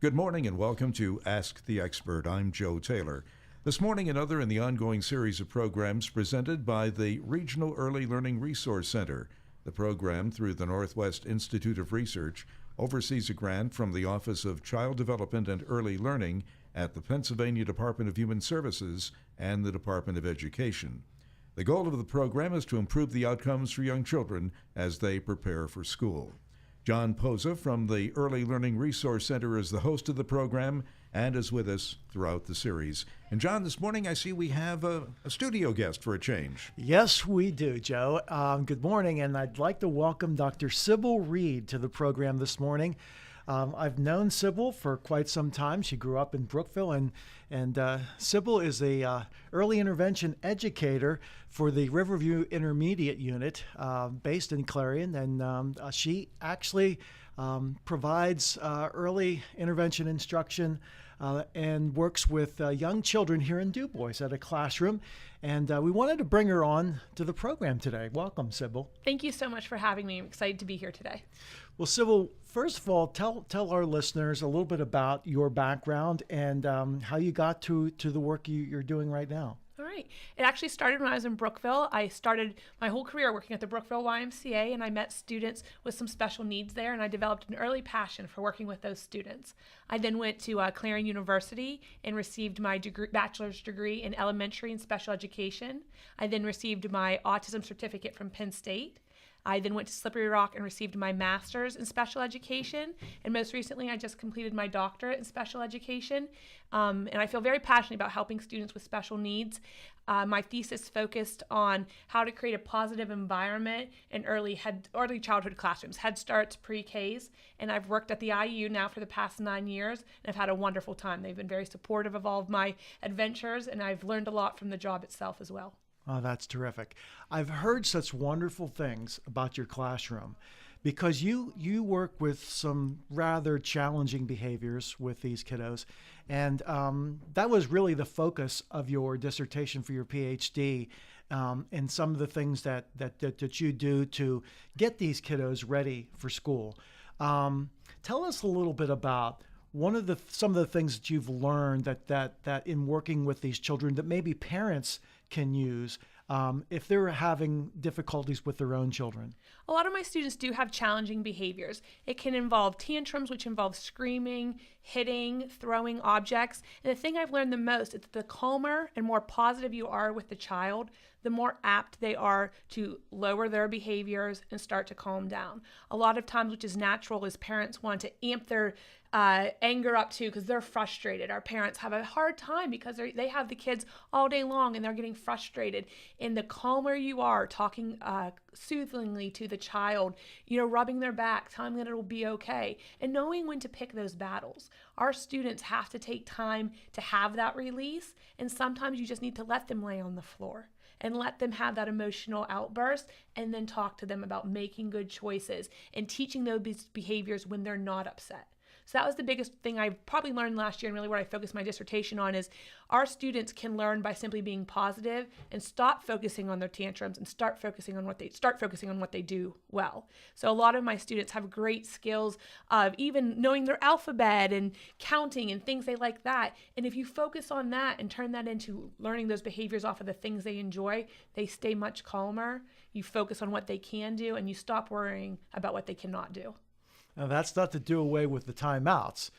Good morning and welcome to Ask the Expert. I'm Joe Taylor. This morning, another in the ongoing series of programs presented by the Regional Early Learning Resource Center. The program, through the Northwest Institute of Research, oversees a grant from the Office of Child Development and Early Learning at the Pennsylvania Department of Human Services and the Department of Education. The goal of the program is to improve the outcomes for young children as they prepare for school. John Posa from the Early Learning Resource Center is the host of the program and is with us throughout the series. And John, this morning I see we have a studio guest for a change. Yes, we do, Joe. Good morning, and I'd like to welcome Dr. Cybill Reed to the program this morning. I've known Cybill for quite some time. She grew up in Brookville, and Cybill is a early intervention educator for the Riverview Intermediate Unit based in Clarion, and she actually provides early intervention instruction and works with young children here in Du Bois at a classroom. And we wanted to bring her on to the program today. Welcome, Cybill. Thank you so much for having me. I'm excited to be here today. Well, Cybill, first of all, tell our listeners a little bit about your background and how you got to the work you're doing right now. All right. It actually started when I was in Brookville. I started my whole career working at the Brookville YMCA, and I met students with some special needs there, and I developed an early passion for working with those students. I then went to Clarion University and received my bachelor's degree in elementary and special education. I then received my autism certificate from Penn State. I then went to Slippery Rock and received my master's in special education. And most recently, I just completed my doctorate in special education. And I feel very passionate about helping students with special needs. My thesis focused on how to create a positive environment in early childhood classrooms, Head Starts, pre-Ks. And I've worked at the IU now for the past 9 years, and I've had a wonderful time. They've been very supportive of all of my adventures, and I've learned a lot from the job itself as well. Oh, that's terrific. I've heard such wonderful things about your classroom because you work with some rather challenging behaviors with these kiddos. And that was really the focus of your dissertation for your PhD, and some of the things that you do to get these kiddos ready for school. Tell us a little bit about some of the things that you've learned that in working with these children that maybe parents can use if they're having difficulties with their own children. A lot of my students do have challenging behaviors. It can involve tantrums, which involve screaming, hitting, throwing objects. And the thing I've learned the most is that the calmer and more positive you are with the child, the more apt they are to lower their behaviors and start to calm down. A lot of times, which is natural, is parents want to amp their anger up too because they're frustrated. Our parents have a hard time because they have the kids all day long and they're getting frustrated. And the calmer you are, talking soothingly to the child, rubbing their back, telling them that it will be okay, and knowing when to pick those battles. Our students have to take time to have that release, and sometimes you just need to let them lay on the floor and let them have that emotional outburst, and then talk to them about making good choices and teaching those behaviors when they're not upset. So that was the biggest thing I probably learned last year, and really what I focused my dissertation on is our students can learn by simply being positive and stop focusing on their tantrums and start focusing on what they do well. So a lot of my students have great skills of even knowing their alphabet and counting and things they like that. And if you focus on that and turn that into learning those behaviors off of the things they enjoy, they stay much calmer. You focus on what they can do, and you stop worrying about what they cannot do. Now, that's not to do away with the timeouts,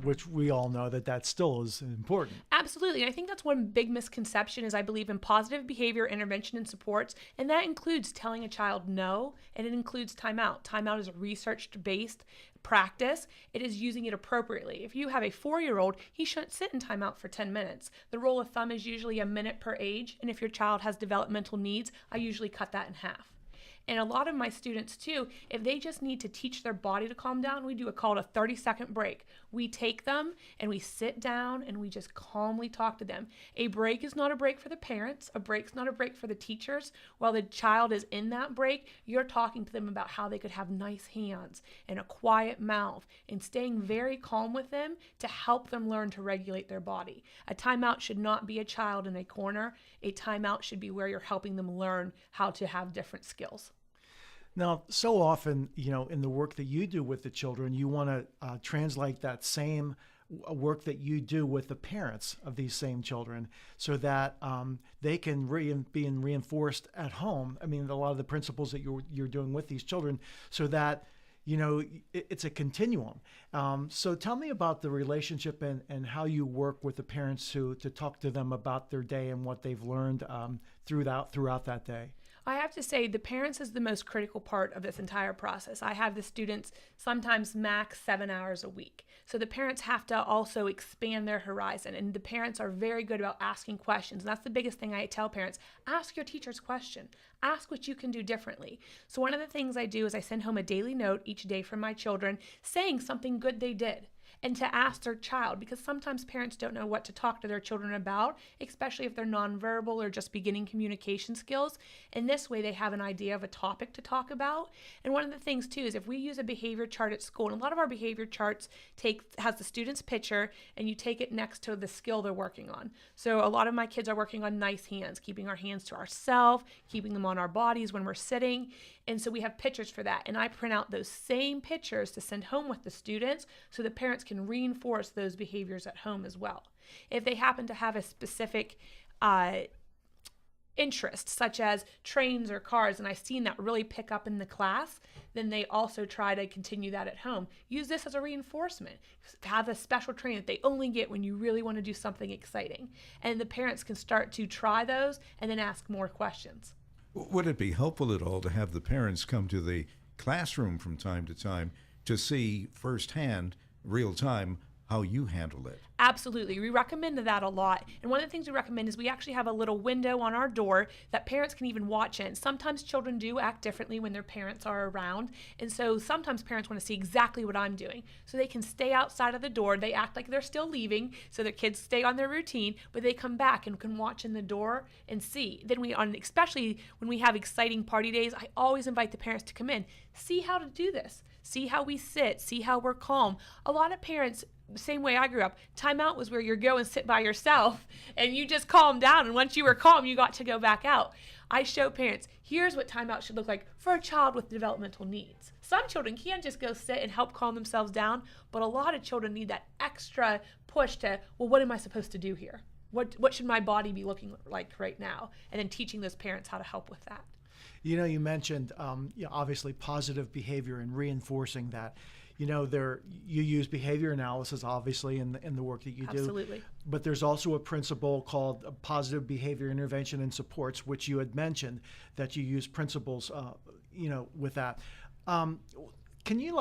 which we all know that still is important. Absolutely. And I think that's one big misconception is I believe in positive behavior intervention and supports, and that includes telling a child no, and it includes timeout. Timeout is a research-based practice. It is using it appropriately. If you have a 4-year-old, he shouldn't sit in timeout for 10 minutes. The rule of thumb is usually a minute per age, and if your child has developmental needs, I usually cut that in half. And a lot of my students too, if they just need to teach their body to calm down, we do a 30-second break. We take them and we sit down and we just calmly talk to them. A break is not a break for the parents. A break's not a break for the teachers. While the child is in that break, you're talking to them about how they could have nice hands and a quiet mouth and staying very calm with them to help them learn to regulate their body. A timeout should not be a child in a corner. A timeout should be where you're helping them learn how to have different skills. Now, so often, in the work that you do with the children, you want to translate that same work that you do with the parents of these same children so that they can be reinforced at home. I mean, a lot of the principles that you're doing with these children so that, it's a continuum. So tell me about the relationship and how you work with the parents to talk to them about their day and what they've learned throughout that day. I have to say the parents is the most critical part of this entire process. I have the students sometimes max 7 hours a week. So the parents have to also expand their horizon, and the parents are very good about asking questions. And that's the biggest thing I tell parents. Ask your teacher's question. Ask what you can do differently. So one of the things I do is I send home a daily note each day from my children saying something good they did, and to ask their child, because sometimes parents don't know what to talk to their children about, especially if they're nonverbal or just beginning communication skills. And this way they have an idea of a topic to talk about. And one of the things too is if we use a behavior chart at school, and a lot of our behavior charts has the student's picture and you take it next to the skill they're working on. So a lot of my kids are working on nice hands, keeping our hands to ourselves, keeping them on our bodies when we're sitting. And so we have pictures for that. And I print out those same pictures to send home with the students so the parents can reinforce those behaviors at home as well. If they happen to have a specific interest, such as trains or cars, and I've seen that really pick up in the class, then they also try to continue that at home. Use this as a reinforcement. Have a special train that they only get when you really want to do something exciting. And the parents can start to try those and then ask more questions. Would it be helpful at all to have the parents come to the classroom from time to time to see firsthand, real time, how you handle it? Absolutely. We recommend that a lot. And one of the things we recommend is we actually have a little window on our door that parents can even watch in. Sometimes children do act differently when their parents are around. And so sometimes parents want to see exactly what I'm doing. So they can stay outside of the door. They act like they're still leaving, so their kids stay on their routine, but they come back and can watch in the door and see. Then especially when we have exciting party days, I always invite the parents to come in. See how to do this. See how we sit. See how we're calm. A lot of parents, same way I grew up, timeout was where you go and sit by yourself and you just calm down, and once you were calm you got to go back out. I show parents, here's what timeout should look like for a child with developmental needs. Some children can just go sit and help calm themselves down, but a lot of children need that extra push to, well, what am I supposed to do here? What should my body be looking like right now? And then teaching those parents how to help with that. You mentioned obviously positive behavior and reinforcing that. You use behavior analysis obviously in the work that you do. Absolutely. But there's also a principle called positive behavior intervention and supports, which you had mentioned that you use principles, with that. Can you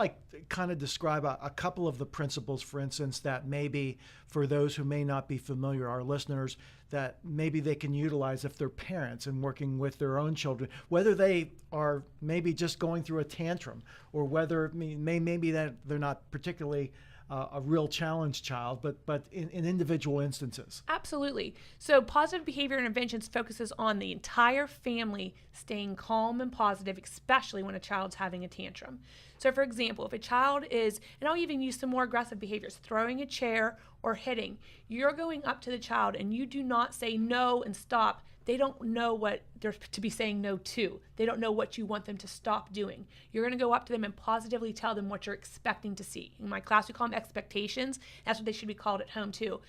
kind of describe a couple of the principles, for instance, that maybe for those who may not be familiar, our listeners, that maybe they can utilize if they're parents and working with their own children, whether they are maybe just going through a tantrum or whether maybe that they're not particularly a real challenge child, but in individual instances? Absolutely. So positive behavior interventions focuses on the entire family staying calm and positive, especially when a child's having a tantrum. So for example, if a child is, and I'll even use some more aggressive behaviors, throwing a chair or hitting, you're going up to the child and you do not say no and stop. They don't know what they're to be saying no to. They don't know what you want them to stop doing. You're going to go up to them and positively tell them what you're expecting to see. In my class, we call them expectations. That's what they should be called at home too.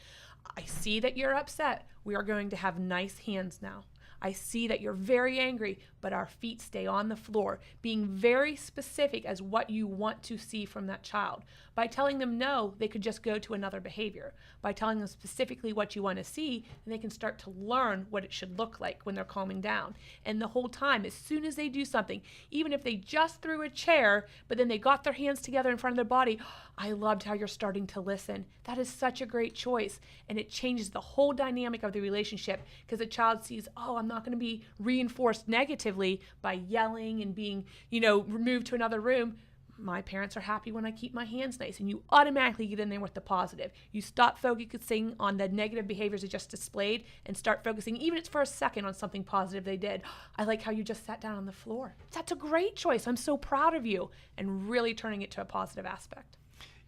I see that you're upset. We are going to have nice hands now. I see that you're very angry, but our feet stay on the floor, being very specific as what you want to see from that child. By telling them no, they could just go to another behavior. By telling them specifically what you want to see, then they can start to learn what it should look like when they're calming down. And the whole time, as soon as they do something, even if they just threw a chair, but then they got their hands together in front of their body, I loved how you're starting to listen. That is such a great choice. And it changes the whole dynamic of the relationship because the child sees, oh, I'm not going to be reinforced negatively by yelling and being, removed to another room. My parents are happy when I keep my hands nice, and you automatically get in there with the positive. You stop focusing on the negative behaviors they just displayed and start focusing, even if it's for a second, on something positive they did. I like how you just sat down on the floor. That's a great choice. I'm so proud of you, and really turning it to a positive aspect.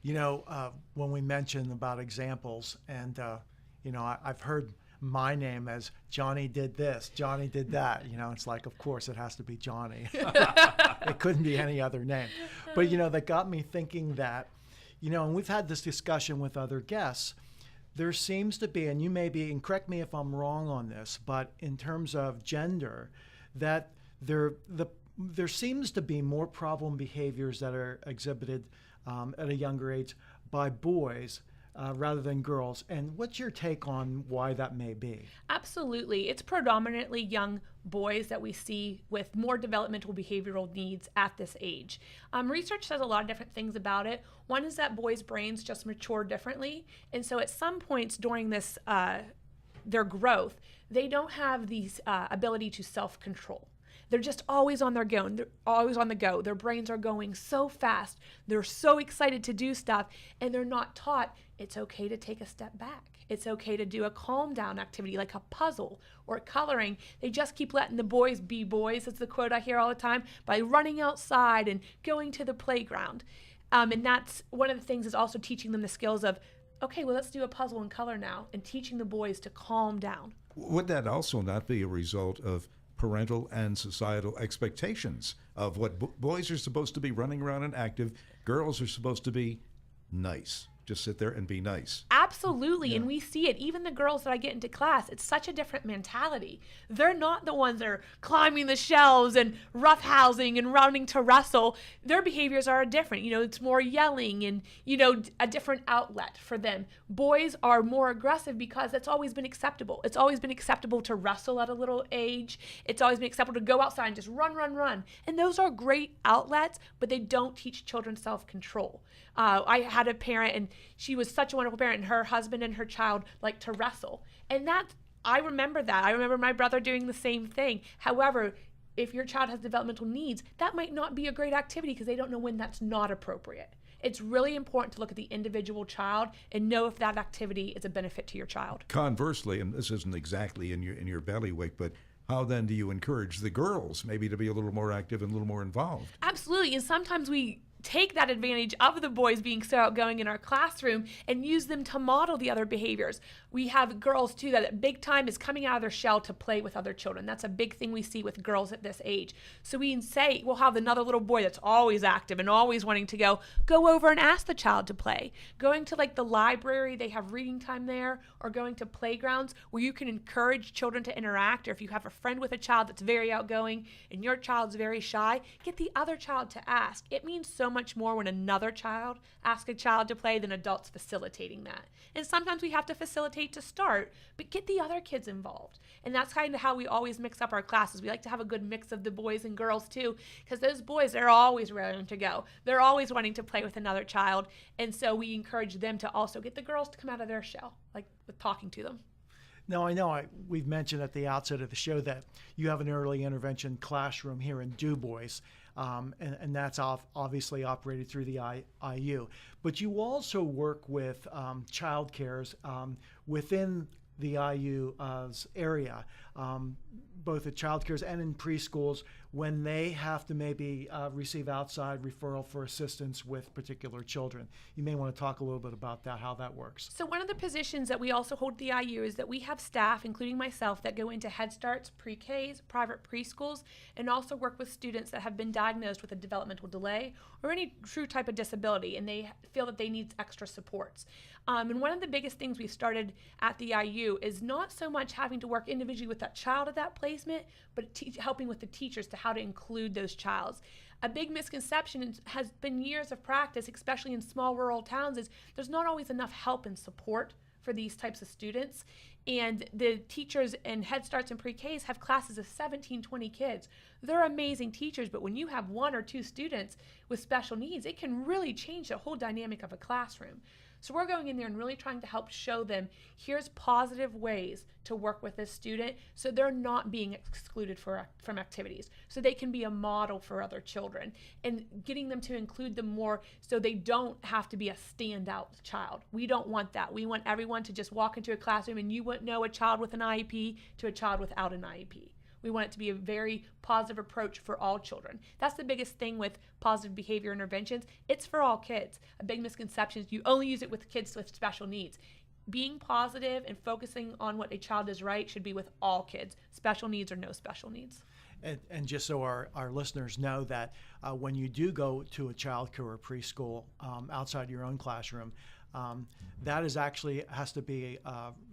When we mentioned about examples, and I've heard my name as Johnny did this, Johnny did that. It's like, of course, it has to be Johnny. It couldn't be any other name. But, that got me thinking that, and we've had this discussion with other guests, there seems to be, and you may be, and correct me if I'm wrong on this, but in terms of gender, that there seems to be more problem behaviors that are exhibited at a younger age by boys rather than girls. And what's your take on why that may be? Absolutely. It's predominantly young boys that we see with more developmental behavioral needs at this age. Research says a lot of different things about it. One is that boys' brains just mature differently. And so at some points during this, their growth, they don't have the ability to self-control. They're just always on their go. They're always on the go. Their brains are going so fast. They're so excited to do stuff, and they're not taught it's okay to take a step back. It's okay to do a calm down activity like a puzzle or coloring. They just keep letting the boys be boys. That's the quote I hear all the time, by running outside and going to the playground. And that's one of the things, is also teaching them the skills of, okay, well, let's do a puzzle and color now, and teaching the boys to calm down. Would that also not be a result of parental and societal expectations of what boys are supposed to be running around and active, girls are supposed to be nice, just sit there and be nice? Absolutely. And we see it. Even the girls that I get into class, it's such a different mentality. They're not the ones that are climbing the shelves and roughhousing and running to wrestle. Their behaviors are different. It's more yelling and, a different outlet for them. Boys are more aggressive because that's always been acceptable. It's always been acceptable to wrestle at a little age. It's always been acceptable to go outside and just run, run, run. And those are great outlets, but they don't teach children self-control. I had a parent, and she was such a wonderful parent, and her husband and her child liked to wrestle. And I remember that. I remember my brother doing the same thing. However, if your child has developmental needs, that might not be a great activity because they don't know when that's not appropriate. It's really important to look at the individual child and know if that activity is a benefit to your child. Conversely, and this isn't exactly in your bailiwick, but how then do you encourage the girls maybe to be a little more active and a little more involved? Absolutely. And sometimes we take that advantage of the boys being so outgoing in our classroom and use them to model the other behaviors. We have girls too that at big time is coming out of their shell to play with other children. That's a big thing we see with girls at this age. So we say we'll have another little boy that's always active and always wanting to go over and ask the child to play. Going to like the library, they have reading time there, or going to playgrounds where you can encourage children to interact. Or if you have a friend with a child that's very outgoing and your child's very shy, get the other child to ask. It means so much more when another child asks a child to play than adults facilitating that. And sometimes we have to facilitate to start, but get the other kids involved. And that's kind of how we always mix up our classes. We like to have a good mix of the boys and girls too, because those boys, they're always raring to go. They're always wanting to play with another child. And so we encourage them to also get the girls to come out of their shell, like with talking to them. Now, I know we've mentioned at the outset of the show that you have an early intervention classroom here in Du Bois, and that's obviously operated through the IU. But you also work with child cares within the IU's area, both at child cares and in preschools, when they have to maybe receive outside referral for assistance with particular children. You may want to talk a little bit about that, how that works. So one of the positions that we also hold at the IU is that we have staff, including myself, that go into Head Starts, pre-Ks, private preschools, and also work with students that have been diagnosed with a developmental delay or any true type of disability, and they feel that they need extra supports. And one of the biggest things we've started at the IU is not so much having to work individually with that child at that placement, but helping with the teachers to how to include those childs. A big misconception has been years of practice, especially in small rural towns, is there's not always enough help and support for these types of students. And the teachers in Head Starts and pre-Ks have classes of 17, 20 kids. They're amazing teachers, but when you have one or two students with special needs, it can really change the whole dynamic of a classroom. So we're going in there and really trying to help show them, here's positive ways to work with this student so they're not being excluded from activities, so they can be a model for other children, and getting them to include them more so they don't have to be a standout child. We don't want that. We want everyone to just walk into a classroom and you wouldn't know a child with an IEP to a child without an IEP. We want it to be a very positive approach for all children. That's the biggest thing with positive behavior interventions. It's for all kids. A big misconception is you only use it with kids with special needs. Being positive and focusing on what a child is right should be with all kids, special needs or no special needs. And just so our listeners know that when you do go to a child care or preschool outside your own classroom, that is actually has to be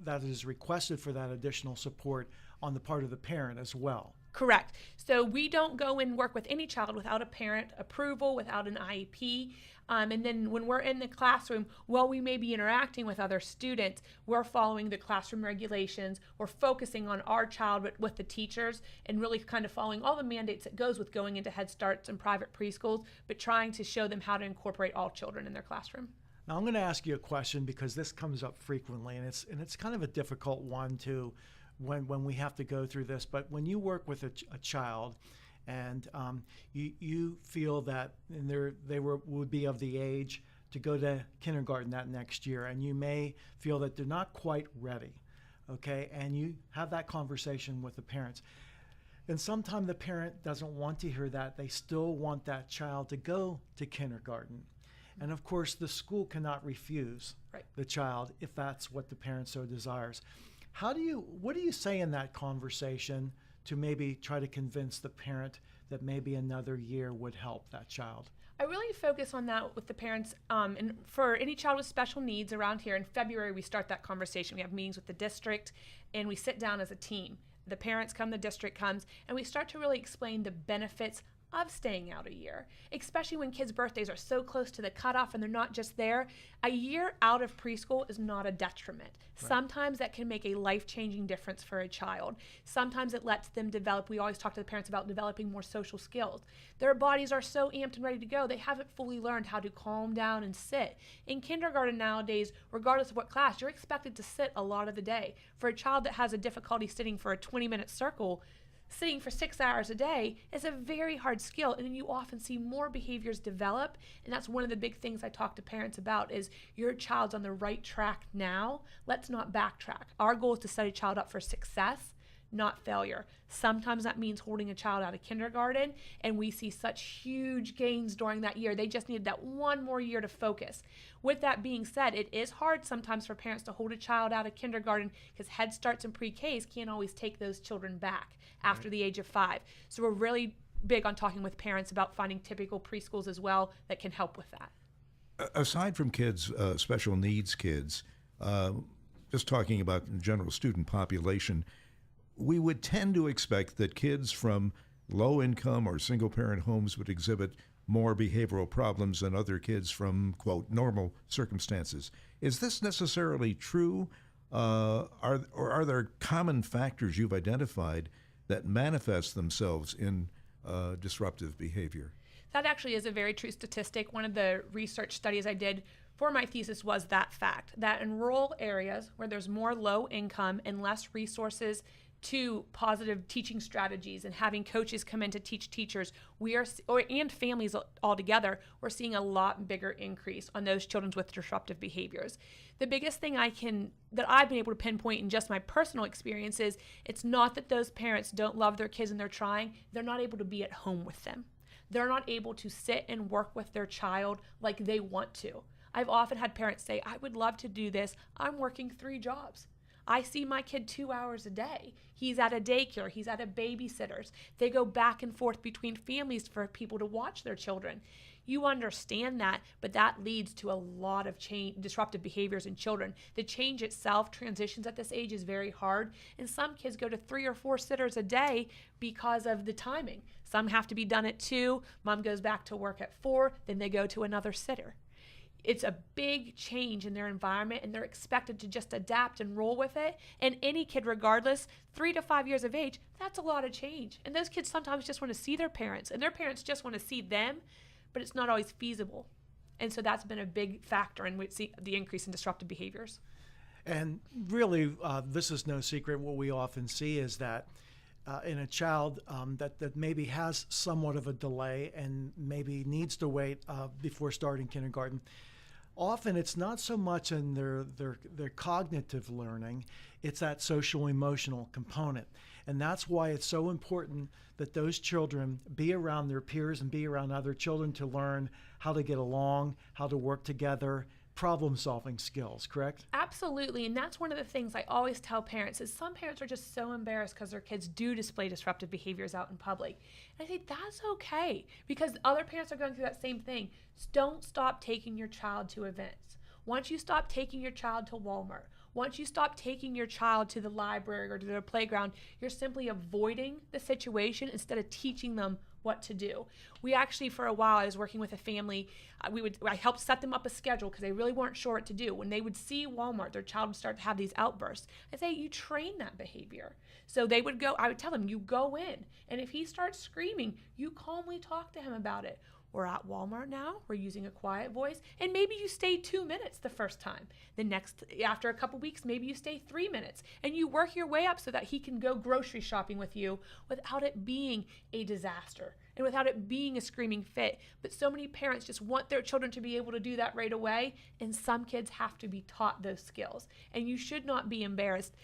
that is requested for that additional support on the part of the parent as well. Correct. So we don't go and work with any child without a parent approval, without an IEP. And then when we're in the classroom, while we may be interacting with other students, we're following the classroom regulations. We're focusing on our child with the teachers and really kind of following all the mandates that goes with going into Head Starts and private preschools, but trying to show them how to incorporate all children in their classroom. Now I'm going to ask you a question because this comes up frequently, and it's kind of a difficult one to when we have to go through this. But when you work with a child, and you feel that they would be of the age to go to kindergarten that next year, and you may feel that they're not quite ready, okay? And you have that conversation with the parents. And sometimes the parent doesn't want to hear that. They still want that child to go to kindergarten. And of course, the school cannot refuse the child if that's what the parent so desires. What do you say in that conversation to maybe try to convince the parent that maybe another year would help that child? I really focus on that with the parents. And for any child with special needs around here, in February, we start that conversation. We have meetings with the district, and we sit down as a team. The parents come, the district comes, and we start to really explain the benefits of staying out a year, especially when kids' birthdays are so close to the cutoff and they're not just there. A year out of preschool is not a detriment. Right. Sometimes that can make a life-changing difference for a child. Sometimes it lets them develop. We always talk to the parents about developing more social skills. Their bodies are so amped and ready to go, they haven't fully learned how to calm down and sit. In kindergarten nowadays, regardless of what class, you're expected to sit a lot of the day. For a child that has a difficulty sitting for a 20-minute circle, sitting for 6 hours a day is a very hard skill, and then you often see more behaviors develop. And that's one of the big things I talk to parents about is your child's on the right track now. Let's not backtrack. Our goal is to set a child up for success, not failure. Sometimes that means holding a child out of kindergarten, and we see such huge gains during that year. They just needed that one more year to focus. With that being said, it is hard sometimes for parents to hold a child out of kindergarten because Head Starts and pre-Ks can't always take those children back after the age of 5. So we're really big on talking with parents about finding typical preschools as well that can help with that. Aside from kids, special needs kids, just talking about the general student population, we would tend to expect that kids from low-income or single-parent homes would exhibit more behavioral problems than other kids from, quote, normal circumstances. Is this necessarily true? Are there common factors you've identified that manifest themselves in disruptive behavior? That actually is a very true statistic. One of the research studies I did for my thesis was that fact, that in rural areas where there's more low income and less resources to positive teaching strategies and having coaches come in to teach teachers, and families altogether, we're seeing a lot bigger increase on those children with disruptive behaviors. The biggest thing that I've been able to pinpoint in just my personal experience is it's not that those parents don't love their kids and they're trying, they're not able to be at home with them. They're not able to sit and work with their child like they want to. I've often had parents say, I would love to do this. I'm working 3 jobs. I see my kid 2 hours a day. He's at a daycare. He's at a babysitter's. They go back and forth between families for people to watch their children. You understand that, but that leads to a lot of disruptive behaviors in children. The change itself, transitions at this age, is very hard. And some kids go to 3 or 4 sitters a day because of the timing. Some have to be done at 2. Mom goes back to work at 4. Then they go to another sitter. It's a big change in their environment, and they're expected to just adapt and roll with it. And any kid, regardless, 3 to 5 years of age, that's a lot of change. And those kids sometimes just want to see their parents, and their parents just want to see them, but it's not always feasible. And so that's been a big factor in the increase in disruptive behaviors. And really, this is no secret. What we often see is that in a child that maybe has somewhat of a delay and maybe needs to wait before starting kindergarten, often it's not so much in their cognitive learning, it's that social emotional component. And that's why it's so important that those children be around their peers and be around other children to learn how to get along, how to work together, problem-solving skills, correct? Absolutely. And that's one of the things I always tell parents is some parents are just so embarrassed because their kids do display disruptive behaviors out in public. And I say that's okay because other parents are going through that same thing. Don't stop taking your child to events. Once you stop taking your child to Walmart, once you stop taking your child to the library or to the playground, you're simply avoiding the situation instead of teaching them what to do. We actually, for a while, I was working with a family. I helped set them up a schedule because they really weren't sure what to do. When they would see Walmart, their child would start to have these outbursts. I say, you train that behavior. So they would go, I would tell them, you go in. And if he starts screaming, you calmly talk to him about it. We're at Walmart now, we're using a quiet voice, and maybe you stay 2 minutes the first time. After a couple weeks, maybe you stay 3 minutes, and you work your way up so that he can go grocery shopping with you without it being a disaster and without it being a screaming fit. But so many parents just want their children to be able to do that right away, and some kids have to be taught those skills, and you should not be embarrassed.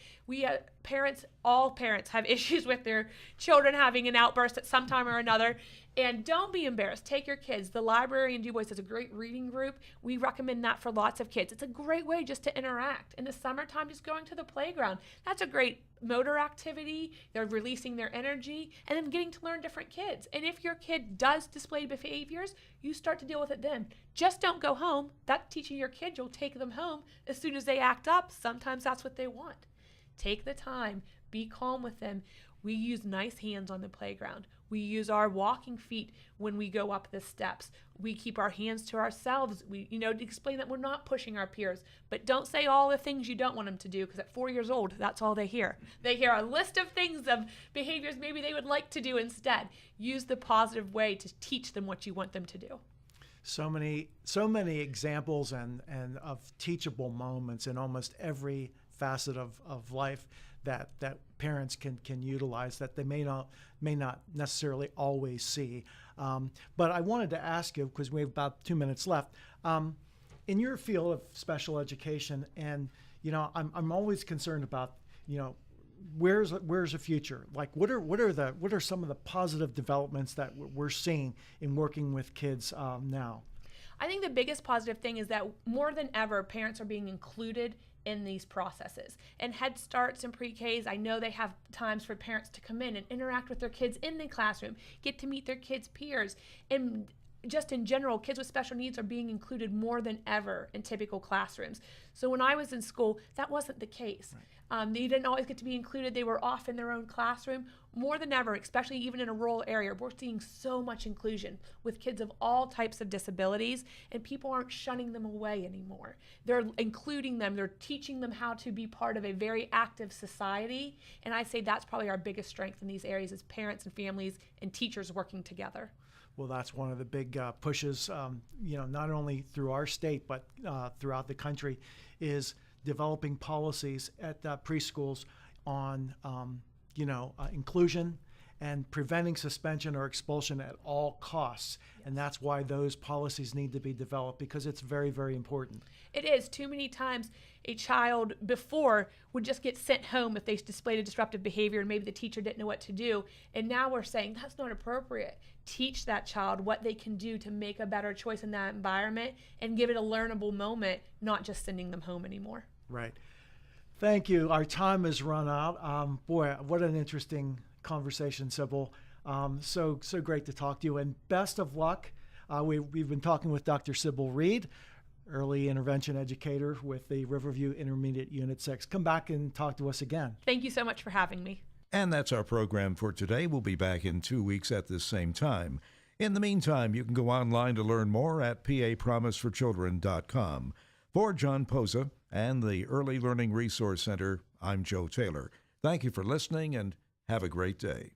All parents have issues with their children having an outburst at some time or another. And don't be embarrassed. Take your kids. The library in DuBois has a great reading group. We recommend that for lots of kids. It's a great way just to interact. In the summertime, just going to the playground. That's a great motor activity. They're releasing their energy and then getting to learn different kids. And if your kid does display behaviors, you start to deal with it then. Just don't go home. That's teaching your kid. You'll take them home as soon as they act up. Sometimes that's what they want. Take the time. Be calm with them. We use nice hands on the playground. We use our walking feet when we go up the steps. We keep our hands to ourselves. We, to explain that we're not pushing our peers. But don't say all the things you don't want them to do, because at 4 years old, that's all they hear. They hear a list of things, of behaviors maybe they would like to do instead. Use the positive way to teach them what you want them to do. So many examples and of teachable moments in almost every facet of life that parents can utilize that they may not necessarily always see. But I wanted to ask you, because we have about 2 minutes left, in your field of special education, and I'm always concerned about where's the future? Like what are some of the positive developments that we're seeing in working with kids now? I think the biggest positive thing is that more than ever, parents are being included in these processes. And Head Starts and pre-Ks, I know they have times for parents to come in and interact with their kids in the classroom, get to meet their kids' peers. And just in general, kids with special needs are being included more than ever in typical classrooms. So when I was in school, that wasn't the case. Right. They didn't always get to be included. They were off in their own classroom. More than ever, especially even in a rural area, we're seeing so much inclusion with kids of all types of disabilities, and people aren't shunning them away anymore. They're including them. They're teaching them how to be part of a very active society. And I say that's probably our biggest strength in these areas is parents and families and teachers working together. Well, that's one of the big pushes, not only through our state, but throughout the country, is developing policies at preschools on, inclusion and preventing suspension or expulsion at all costs. Yes. And that's why those policies need to be developed, because it's very, very important. It is. Too many times a child before would just get sent home if they displayed a disruptive behavior and maybe the teacher didn't know what to do. And now we're saying that's not appropriate. Teach that child what they can do to make a better choice in that environment and give it a learnable moment, not just sending them home anymore. Right. Thank you. Our time has run out. Boy, what an interesting conversation, Cybill. So great to talk to you, and best of luck. We've been talking with Dr. Cybill Reed, early intervention educator with the Riverview Intermediate Unit-6. Come back and talk to us again. Thank you so much for having me. And that's our program for today. We'll be back in 2 weeks at this same time. In the meantime, you can go online to learn more at papromiseforchildren.com. For John Posa and the Early Learning Resource Center, I'm Joe Taylor. Thank you for listening, and have a great day.